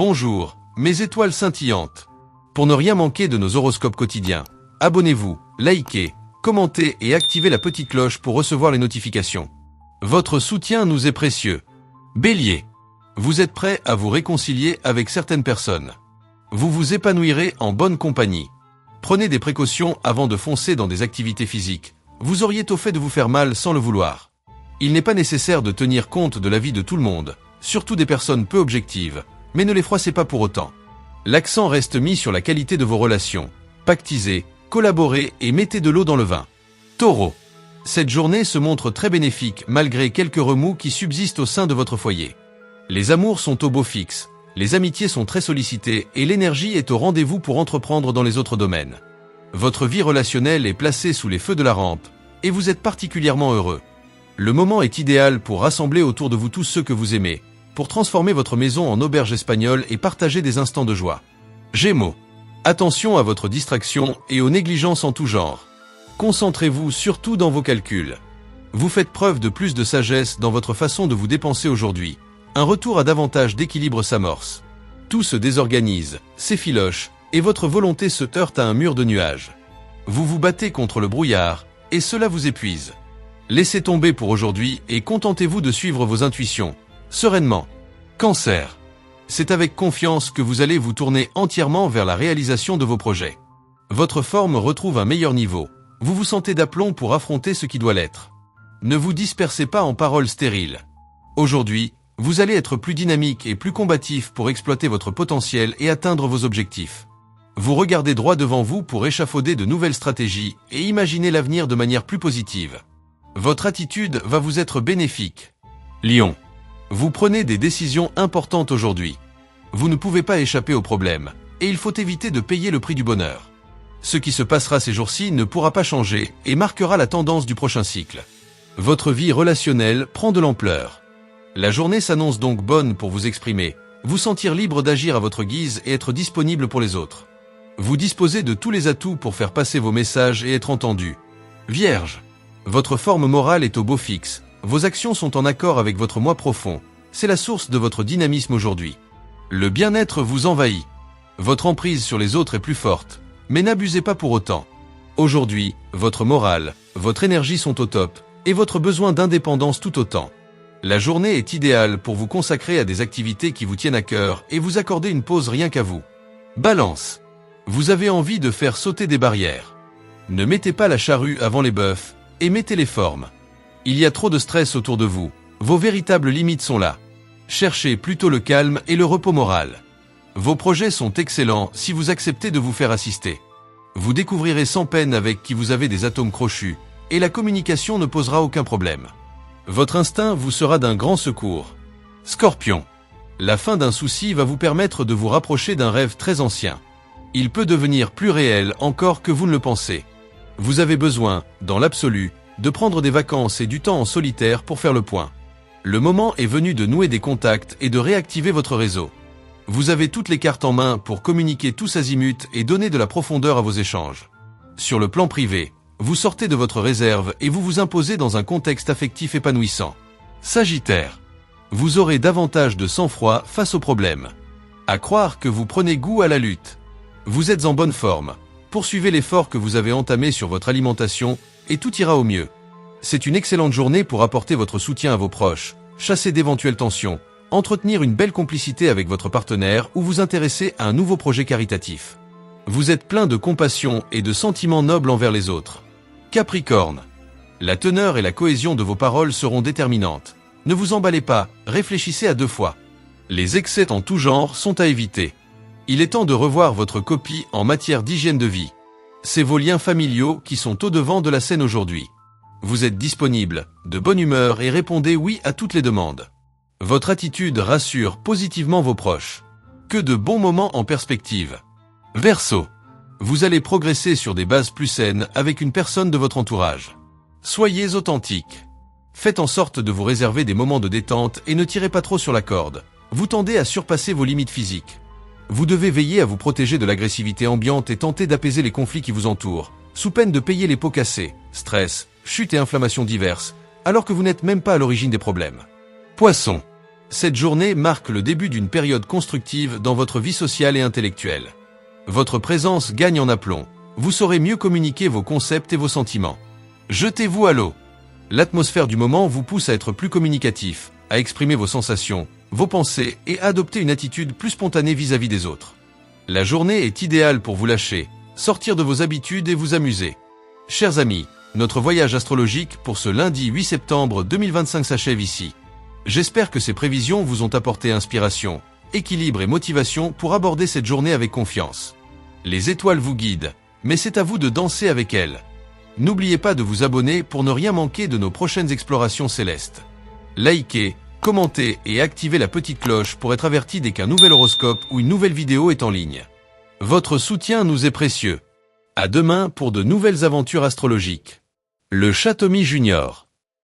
Bonjour, mes étoiles scintillantes. Pour ne rien manquer de nos horoscopes quotidiens, abonnez-vous, likez, commentez et activez la petite cloche pour recevoir les notifications. Votre soutien nous est précieux. Bélier. Vous êtes prêt à vous réconcilier avec certaines personnes. Vous vous épanouirez en bonne compagnie. Prenez des précautions avant de foncer dans des activités physiques. Vous auriez au fait de vous faire mal sans le vouloir. Il n'est pas nécessaire de tenir compte de l'avis de tout le monde, surtout des personnes peu objectives, mais ne les froissez pas pour autant. L'accent reste mis sur la qualité de vos relations. Pactisez, collaborez et mettez de l'eau dans le vin. Taureau. Cette journée se montre très bénéfique malgré quelques remous qui subsistent au sein de votre foyer. Les amours sont au beau fixe, les amitiés sont très sollicitées et l'énergie est au rendez-vous pour entreprendre dans les autres domaines. Votre vie relationnelle est placée sous les feux de la rampe et vous êtes particulièrement heureux. Le moment est idéal pour rassembler autour de vous tous ceux que vous aimez, pour transformer votre maison en auberge espagnole et partager des instants de joie. Gémeaux. Attention à votre distraction et aux négligences en tout genre. Concentrez-vous surtout dans vos calculs. Vous faites preuve de plus de sagesse dans votre façon de vous dépenser aujourd'hui. Un retour à davantage d'équilibre s'amorce. Tout se désorganise, s'effiloche, et votre volonté se heurte à un mur de nuages. Vous vous battez contre le brouillard, et cela vous épuise. Laissez tomber pour aujourd'hui et contentez-vous de suivre vos intuitions, sereinement. Cancer. C'est avec confiance que vous allez vous tourner entièrement vers la réalisation de vos projets. Votre forme retrouve un meilleur niveau. Vous vous sentez d'aplomb pour affronter ce qui doit l'être. Ne vous dispersez pas en paroles stériles. Aujourd'hui, vous allez être plus dynamique et plus combatif pour exploiter votre potentiel et atteindre vos objectifs. Vous regardez droit devant vous pour échafauder de nouvelles stratégies et imaginer l'avenir de manière plus positive. Votre attitude va vous être bénéfique. Lion. Vous prenez des décisions importantes aujourd'hui. Vous ne pouvez pas échapper aux problèmes, et il faut éviter de payer le prix du bonheur. Ce qui se passera ces jours-ci ne pourra pas changer et marquera la tendance du prochain cycle. Votre vie relationnelle prend de l'ampleur. La journée s'annonce donc bonne pour vous exprimer, vous sentir libre d'agir à votre guise et être disponible pour les autres. Vous disposez de tous les atouts pour faire passer vos messages et être entendu. Vierge. Votre forme morale est au beau fixe, vos actions sont en accord avec votre moi profond, c'est la source de votre dynamisme aujourd'hui. Le bien-être vous envahit. Votre emprise sur les autres est plus forte, mais n'abusez pas pour autant. Aujourd'hui, votre morale, votre énergie sont au top, et votre besoin d'indépendance tout autant. La journée est idéale pour vous consacrer à des activités qui vous tiennent à cœur et vous accorder une pause rien qu'à vous. Balance. Vous avez envie de faire sauter des barrières. Ne mettez pas la charrue avant les bœufs, et mettez les formes. Il y a trop de stress autour de vous, vos véritables limites sont là. Cherchez plutôt le calme et le repos moral. Vos projets sont excellents si vous acceptez de vous faire assister. Vous découvrirez sans peine avec qui vous avez des atomes crochus, et la communication ne posera aucun problème. Votre instinct vous sera d'un grand secours. Scorpion. La fin d'un souci va vous permettre de vous rapprocher d'un rêve très ancien. Il peut devenir plus réel encore que vous ne le pensez. Vous avez besoin, dans l'absolu, de prendre des vacances et du temps en solitaire pour faire le point. Le moment est venu de nouer des contacts et de réactiver votre réseau. Vous avez toutes les cartes en main pour communiquer tous azimuts et donner de la profondeur à vos échanges. Sur le plan privé, vous sortez de votre réserve et vous vous imposez dans un contexte affectif épanouissant. Sagittaire. Vous aurez davantage de sang-froid face aux problèmes. À croire que vous prenez goût à la lutte. Vous êtes en bonne forme. Poursuivez l'effort que vous avez entamé sur votre alimentation et tout ira au mieux. C'est une excellente journée pour apporter votre soutien à vos proches, chasser d'éventuelles tensions, entretenir une belle complicité avec votre partenaire ou vous intéresser à un nouveau projet caritatif. Vous êtes plein de compassion et de sentiments nobles envers les autres. Capricorne. La teneur et la cohésion de vos paroles seront déterminantes. Ne vous emballez pas, réfléchissez à deux fois. Les excès en tout genre sont à éviter. Il est temps de revoir votre copie en matière d'hygiène de vie. C'est vos liens familiaux qui sont au devant de la scène aujourd'hui. Vous êtes disponible, de bonne humeur et répondez oui à toutes les demandes. Votre attitude rassure positivement vos proches. Que de bons moments en perspective. Verseau. Vous allez progresser sur des bases plus saines avec une personne de votre entourage. Soyez authentique. Faites en sorte de vous réserver des moments de détente et ne tirez pas trop sur la corde. Vous tendez à surpasser vos limites physiques. Vous devez veiller à vous protéger de l'agressivité ambiante et tenter d'apaiser les conflits qui vous entourent, sous peine de payer les pots cassés, stress, chutes et inflammations diverses, alors que vous n'êtes même pas à l'origine des problèmes. Poisson. Cette journée marque le début d'une période constructive dans votre vie sociale et intellectuelle. Votre présence gagne en aplomb. Vous saurez mieux communiquer vos concepts et vos sentiments. Jetez-vous à l'eau. L'atmosphère du moment vous pousse à être plus communicatif, à exprimer vos sensations, vos pensées et à adopter une attitude plus spontanée vis-à-vis des autres. La journée est idéale pour vous lâcher, sortir de vos habitudes et vous amuser. Chers amis, notre voyage astrologique pour ce lundi 8 septembre 2025 s'achève ici. J'espère que ces prévisions vous ont apporté inspiration, équilibre et motivation pour aborder cette journée avec confiance. Les étoiles vous guident, mais c'est à vous de danser avec elles. N'oubliez pas de vous abonner pour ne rien manquer de nos prochaines explorations célestes. Likez, commentez et activez la petite cloche pour être averti dès qu'un nouvel horoscope ou une nouvelle vidéo est en ligne. Votre soutien nous est précieux. À demain pour de nouvelles aventures astrologiques. Le Châteaumy Junior.